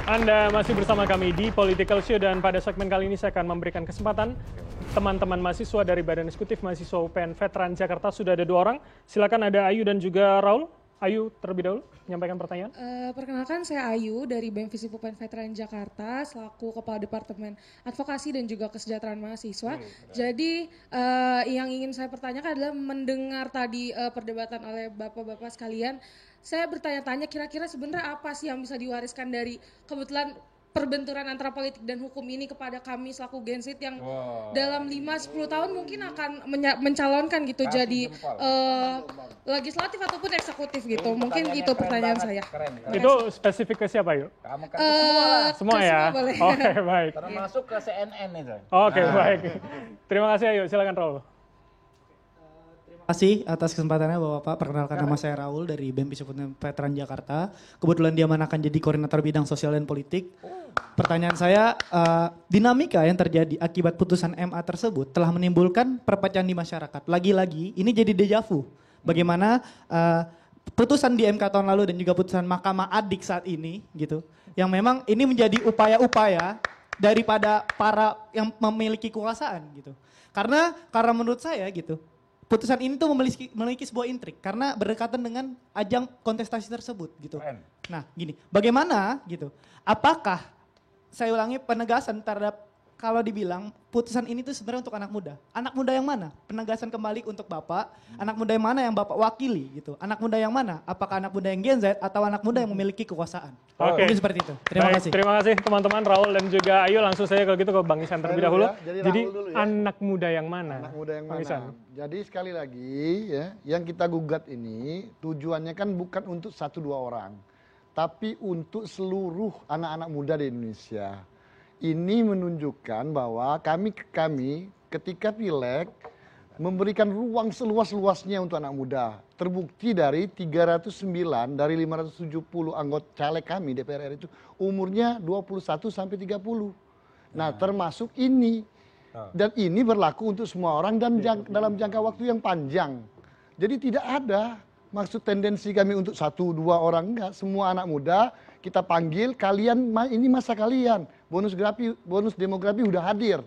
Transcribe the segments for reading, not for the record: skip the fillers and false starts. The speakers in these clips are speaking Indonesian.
Anda masih bersama kami di Political Show dan pada segmen kali ini saya akan memberikan kesempatan teman-teman mahasiswa dari Badan Eksekutif Mahasiswa UPN Veteran Jakarta. Sudah ada 2 orang, silakan ada Ayu dan juga Raul. Ayu terlebih dahulu menyampaikan pertanyaan. Perkenalkan saya Ayu dari BEM Visip UPN Veteran Jakarta selaku Kepala Departemen Advokasi dan juga Kesejahteraan Mahasiswa. Jadi yang ingin saya pertanyakan adalah mendengar tadi perdebatan oleh bapak-bapak sekalian, saya bertanya-tanya kira-kira sebenarnya apa sih yang bisa diwariskan dari kebetulan perbenturan antara politik dan hukum ini kepada kami selaku Gen Z yang dalam 5-10 tahun mungkin akan mencalonkan gitu jadi legislatif ataupun eksekutif gitu. Mungkin itu pertanyaan saya. Itu spesifik ke siapa yuk? Semua ya? Oke, baik. Termasuk ke CNN itu. Oke, baik. Terima kasih Ayu, silakan Raul. Terima kasih atas kesempatannya Bapak. Perkenalkan nama saya Raul dari BEM Visip UPN Veteran Jakarta. Kebetulan diamanahkan jadi koordinator bidang sosial dan politik. Pertanyaan saya, dinamika yang terjadi akibat putusan MA tersebut telah menimbulkan perpecahan di masyarakat. Lagi-lagi ini jadi dejavu. Bagaimana putusan di MK tahun lalu dan juga putusan Mahkamah Adik saat ini gitu. Yang memang ini menjadi upaya-upaya daripada para yang memiliki kekuasaan gitu. Karena menurut saya gitu, putusan ini tuh memiliki sebuah intrik karena berdekatan dengan ajang kontestasi tersebut gitu. Nah, gini, bagaimana gitu? Apakah saya ulangi penegasan terhadap kalau dibilang putusan ini tuh sebenarnya untuk anak muda. Anak muda yang mana? Penegasan kembali untuk Bapak. Anak muda yang mana yang Bapak wakili gitu. Anak muda yang mana? Apakah anak muda yang Gen Z atau anak muda yang memiliki kekuasaan? Oke. Mungkin seperti itu. Terima kasih. Terima kasih teman-teman Raul dan juga Ayu. Langsung saja kalau gitu ke Bang Isan terlebih dahulu. Jadi anak muda yang mana? Anak muda yang Bang mana? Isan. Jadi sekali lagi ya, yang kita gugat ini tujuannya kan bukan untuk 1-2 orang, tapi untuk seluruh anak-anak muda di Indonesia. Ini menunjukkan bahwa kami ketika pileg memberikan ruang seluas-luasnya untuk anak muda. Terbukti dari 309 dari 570 anggota caleg kami DPR RI itu umurnya 21 sampai 30. Nah, termasuk ini. Dan ini berlaku untuk semua orang dan dalam jangka waktu yang panjang. Jadi tidak ada maksud tendensi kami untuk 1-2 orang, enggak. Semua anak muda kita panggil, kalian ini masa kalian. Bonus demografi udah hadir.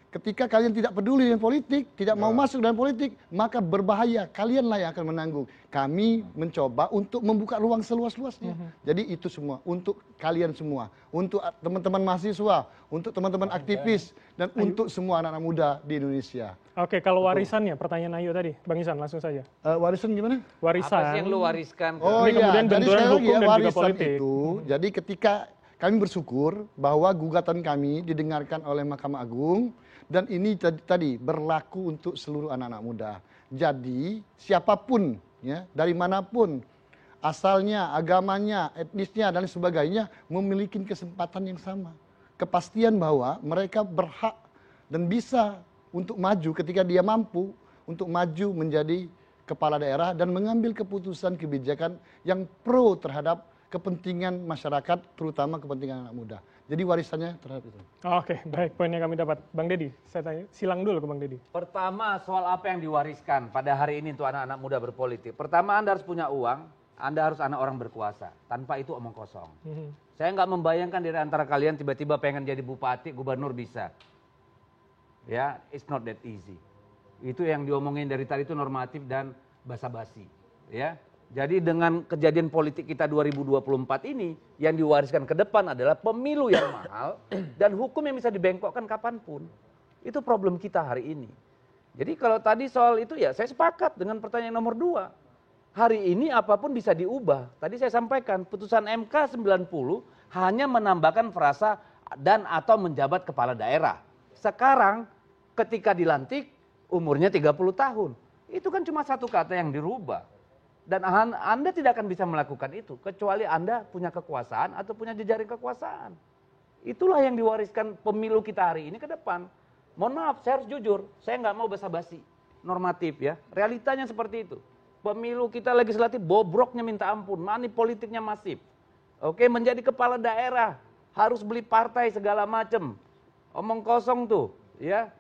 Ketika kalian tidak peduli dengan politik, tidak mau masuk dalam politik, maka berbahaya. Kalianlah yang akan menanggung. Kami mencoba untuk membuka ruang seluas-luasnya. Jadi itu semua untuk kalian semua, untuk teman-teman mahasiswa, untuk teman-teman aktivis, dan untuk semua anak-anak muda di Indonesia. Oke, kalau warisannya, pertanyaan Ayu tadi, Bang Isan langsung saja. Warisan gimana? Warisan. Apa sih yang lu wariskan? Oh Ini kemudian iya, jadi benturan sekali hukum lagi ya, dan juga warisan politik. itu, jadi ketika kami bersyukur bahwa gugatan kami didengarkan oleh Mahkamah Agung, dan ini tadi berlaku untuk seluruh anak-anak muda. Jadi siapapun, ya, dari manapun, asalnya, agamanya, etnisnya, dan sebagainya, memiliki kesempatan yang sama. Kepastian bahwa mereka berhak dan bisa untuk maju ketika dia mampu untuk maju menjadi kepala daerah dan mengambil keputusan kebijakan yang pro terhadap kepentingan masyarakat, terutama kepentingan anak muda. Jadi warisannya terhadap itu. Oke, baik, poin yang kami dapat. Bang Deddy, saya tanya, silang dulu ke Bang Deddy. Pertama, soal apa yang diwariskan pada hari ini untuk anak-anak muda berpolitik. Pertama, Anda harus punya uang, Anda harus anak orang berkuasa. Tanpa itu omong kosong. Saya nggak membayangkan dari antara kalian tiba-tiba pengen jadi bupati, gubernur bisa. Ya, it's not that easy. Itu yang diomongin dari tadi itu normatif dan basa-basi. Ya. Jadi dengan kejadian politik kita 2024 ini, yang diwariskan ke depan adalah pemilu yang mahal dan hukum yang bisa dibengkokkan kapanpun. Itu problem kita hari ini. Jadi kalau tadi soal itu ya saya sepakat dengan pertanyaan nomor 2. Hari ini apapun bisa diubah. Tadi saya sampaikan putusan MK 90 hanya menambahkan frasa dan atau menjabat kepala daerah. Sekarang ketika dilantik umurnya 30 tahun. Itu kan cuma satu kata yang dirubah. Dan Anda tidak akan bisa melakukan itu kecuali Anda punya kekuasaan atau punya jejaring kekuasaan. Itulah yang diwariskan pemilu kita hari ini ke depan. Mohon maaf, saya harus jujur, saya nggak mau basa-basi normatif ya. Realitanya seperti itu. Pemilu kita legislatif bobroknya minta ampun, money politiknya masif. Oke, menjadi kepala daerah harus beli partai segala macam. Omong kosong tuh, ya.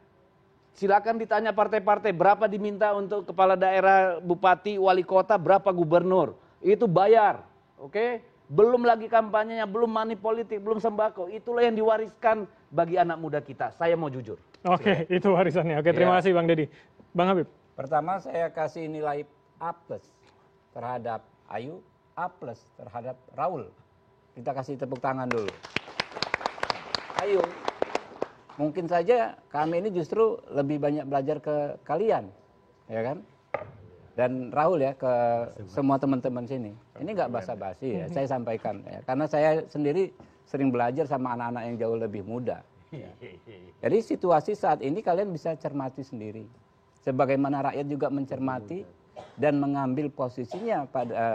Silakan ditanya partai-partai berapa diminta untuk kepala daerah, bupati, wali kota, berapa gubernur. Itu bayar, oke? Belum lagi kampanyenya, belum money politik, belum sembako. Itulah yang diwariskan bagi anak muda kita. Saya mau jujur. Oke, itu warisannya. Oke, terima kasih Bang Deddy. Bang Habib. Pertama saya kasih nilai A+ terhadap Ayu, A+ terhadap Raul. Kita kasih tepuk tangan dulu. Ayu, mungkin saja kami ini justru lebih banyak belajar ke kalian, ya kan? Dan Raul ya, ke semua teman-teman sini. Ini nggak basa-basi ya, saya sampaikan. Ya. Karena saya sendiri sering belajar sama anak-anak yang jauh lebih muda. Ya. Jadi situasi saat ini kalian bisa cermati sendiri. Sebagaimana rakyat juga mencermati dan mengambil posisinya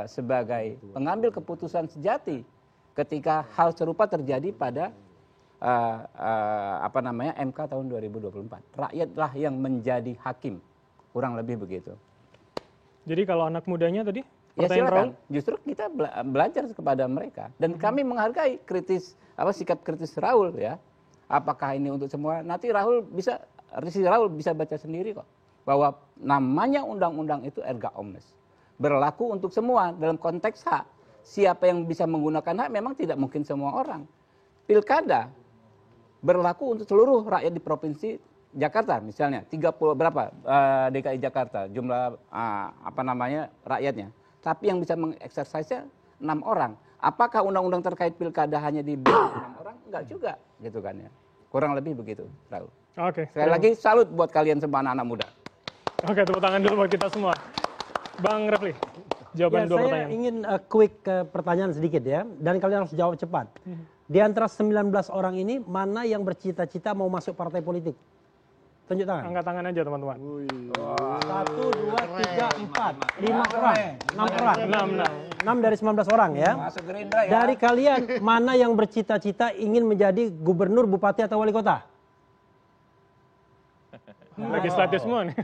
sebagai pengambil keputusan sejati ketika hal serupa terjadi pada MK tahun 2024. Rakyatlah yang menjadi hakim, kurang lebih begitu. Jadi kalau anak mudanya tadi, Ya pertanyaan Raul? silakan. Justru kita belajar kepada mereka dan kami menghargai sikap kritis Raul ya. Apakah ini untuk semua? Nanti Raul bisa baca sendiri kok bahwa namanya undang-undang itu erga omnes, berlaku untuk semua dalam konteks hak. Siapa yang bisa menggunakan hak memang tidak mungkin semua orang. Pilkada berlaku untuk seluruh rakyat di provinsi Jakarta misalnya 30 berapa DKI Jakarta jumlah rakyatnya. Tapi yang bisa mengeksersisnya 6 orang. Apakah undang-undang terkait pilkada hanya di 6 orang? Enggak juga, gitu kan ya. Kurang lebih begitu, Raul. Oke. Sekali lagi salut buat kalian semua anak-anak muda. Oke, tepuk tangan dulu buat kita semua. Bang Refli, jawaban dua saya pertanyaan. ingin quick pertanyaan sedikit ya, dan kalian harus jawab cepat. Di antara 19 orang ini, mana yang bercita-cita mau masuk partai politik? Tunjuk tangan. Angkat tangan aja teman-teman. 1, 2, 3, 4, 5 orang, 6 orang. 6 dari 19 orang ya. Masuk Gerindra ya. Dari kalian, mana yang bercita-cita ingin menjadi gubernur, bupati, atau wali kota? Legislatif semua nih.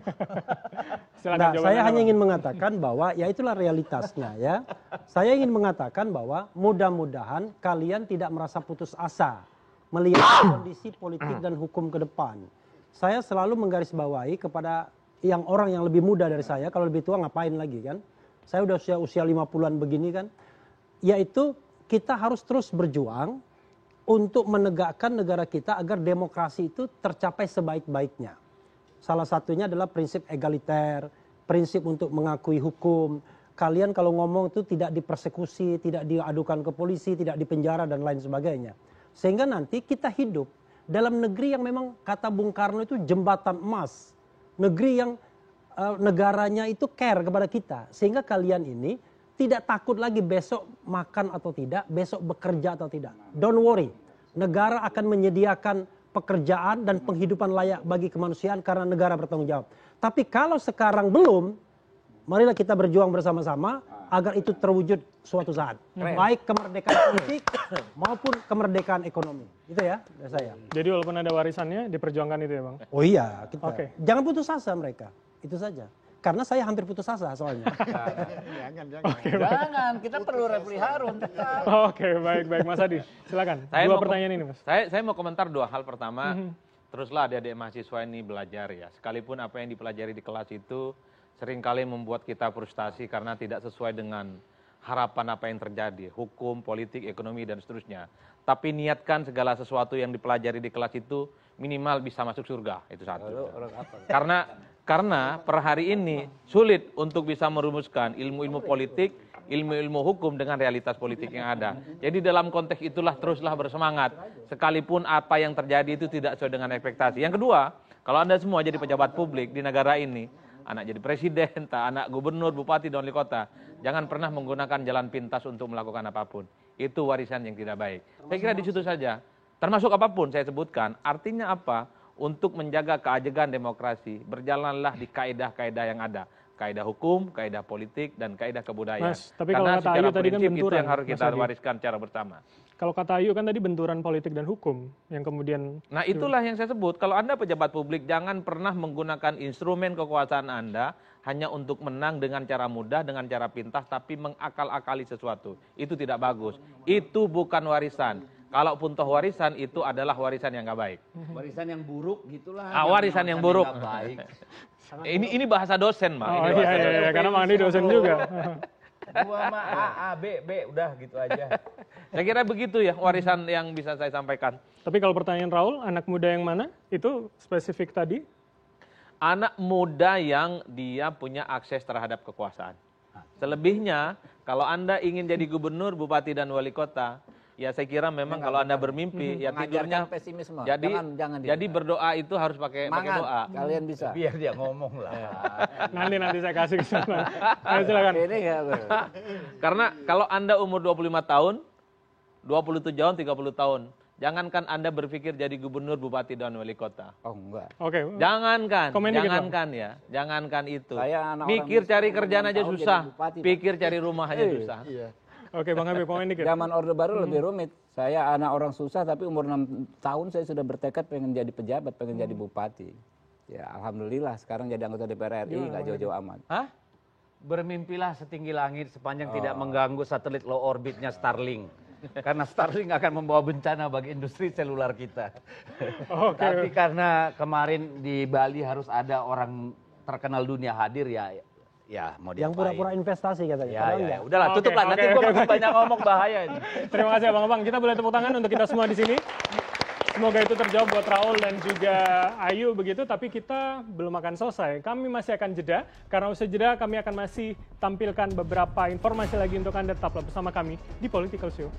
Silakan Nah, jawabannya, saya hanya Bang. ingin mengatakan bahwa ya itulah realitasnya ya. Saya ingin mengatakan bahwa mudah-mudahan kalian tidak merasa putus asa melihat kondisi politik dan hukum ke depan. Saya selalu menggarisbawahi kepada orang yang lebih muda dari saya, kalau lebih tua ngapain lagi kan. Saya udah usia 50-an begini kan. Yaitu kita harus terus berjuang untuk menegakkan negara kita agar demokrasi itu tercapai sebaik-baiknya. Salah satunya adalah prinsip egaliter, prinsip untuk mengakui hukum. Kalian kalau ngomong itu tidak dipersekusi, tidak diadukan ke polisi, tidak dipenjara dan lain sebagainya. Sehingga nanti kita hidup dalam negeri yang memang kata Bung Karno itu jembatan emas. Negeri yang negaranya itu care kepada kita. Sehingga kalian ini tidak takut lagi besok makan atau tidak, besok bekerja atau tidak. Don't worry, negara akan menyediakan pekerjaan dan penghidupan layak bagi kemanusiaan karena negara bertanggung jawab. Tapi kalau sekarang belum, marilah kita berjuang bersama-sama agar itu terwujud suatu saat. Baik kemerdekaan politik maupun kemerdekaan ekonomi. Itu ya dari saya. Jadi walaupun ada warisannya, diperjuangkan itu ya Bang? Oh iya, kita. Oke. Jangan putus asa mereka. Itu saja. Karena saya hampir putus asa soalnya. Jangan, kita perlu Refli Harun. Oke, baik Mas Adi. Silakan. Saya Dua mau pertanyaan ini Mas. Saya mau komentar 2 hal. Pertama, teruslah adik-adik mahasiswa ini belajar ya. Sekalipun apa yang dipelajari di kelas itu seringkali membuat kita frustasi karena tidak sesuai dengan harapan apa yang terjadi. Hukum, politik, ekonomi, dan seterusnya. Tapi niatkan segala sesuatu yang dipelajari di kelas itu minimal bisa masuk surga. Itu satu. Karena per hari ini sulit untuk bisa merumuskan ilmu-ilmu politik, ilmu-ilmu hukum dengan realitas politik yang ada. Jadi dalam konteks itulah teruslah bersemangat. Sekalipun apa yang terjadi itu tidak sesuai dengan ekspektasi. Yang kedua, kalau Anda semua jadi pejabat publik di negara ini, anak jadi presiden, anak gubernur, bupati, dan wali kota, jangan pernah menggunakan jalan pintas untuk melakukan apapun. Itu warisan yang tidak baik. Saya kira di situ saja. Termasuk apapun saya sebutkan, artinya apa? Untuk menjaga keajegan demokrasi, berjalanlah di kaedah-kaedah yang ada. Kaedah hukum, kaedah politik, dan kaedah kebudayaan. Mas, tapi kalau karena kata secara Ayu tadi kan prinsip itu benturan, yang harus kita Mas Adi. wariskan secara bersama. Kalau kata Ayu kan tadi benturan politik dan hukum yang kemudian. Nah itulah yang saya sebut, kalau Anda pejabat publik jangan pernah menggunakan instrumen kekuasaan Anda hanya untuk menang dengan cara mudah, dengan cara pintas, tapi mengakal-akali sesuatu. Itu tidak bagus. Itu bukan warisan. Kalaupun toh warisan itu adalah warisan yang nggak baik. Warisan yang buruk gitulah. Warisan yang buruk. nggak baik. Ini bahasa dosen, Mbak. Oh Ini bahasa dosen. iya, karena Bang Adi dosen juga. Gua mah A, B, udah gitu aja. Saya kira begitu ya warisan yang bisa saya sampaikan. Tapi kalau pertanyaan Raul, anak muda yang mana? Itu spesifik tadi. Anak muda yang dia punya akses terhadap kekuasaan. Selebihnya, kalau Anda ingin jadi gubernur, bupati, dan wali kota, ya saya kira memang kalau Anda bermimpi, ya tidurnya. Mengajarkan pesimisme. Jadi, Jangan jadi berdoa itu harus pakai doa. Kalian bisa. Biar dia ngomong lah. Nanti saya kasih kesempatan. Ayo silakan. Ini nggak Karena kalau Anda umur 25 tahun, 27 tahun, 30 tahun, jangankan Anda berpikir jadi gubernur, bupati, dan wali kota. Oh enggak. Oke. Jangankan, Komen dikit, jangankan ya, jangankan itu. Saya anak Mikir orang cari miskin, kerjaan 6 aja tahun susah, jadi bupati, Pak. pikir cari rumah aja susah. Iya. Oke, Bang Habib, komen dikit. Zaman Orde Baru lebih rumit. Saya anak orang susah tapi umur 6 tahun saya sudah bertekad pengen jadi pejabat, pengen jadi bupati. Ya alhamdulillah sekarang jadi anggota DPR RI nggak jauh-jauh amat. Hah? Bermimpilah setinggi langit sepanjang tidak mengganggu satelit low orbitnya Starlink. Karena Starlink akan membawa bencana bagi industri selular kita. Oke. Tapi karena kemarin di Bali harus ada orang terkenal dunia hadir ya mau Yang diapain. pura-pura investasi katanya. Ya, Padahal ya, enggak. udahlah tutup lah. Nanti oke, gua oke. makin banyak ngomong bahaya ini. Terima kasih Abang-abang. Kita boleh tepuk tangan untuk kita semua di sini. Semoga itu terjawab buat Raul dan juga Ayu begitu, tapi kita belum akan selesai. Kami masih akan jeda, karena usai jeda kami akan masih tampilkan beberapa informasi lagi untuk Anda. Tetaplah bersama kami di Political Show.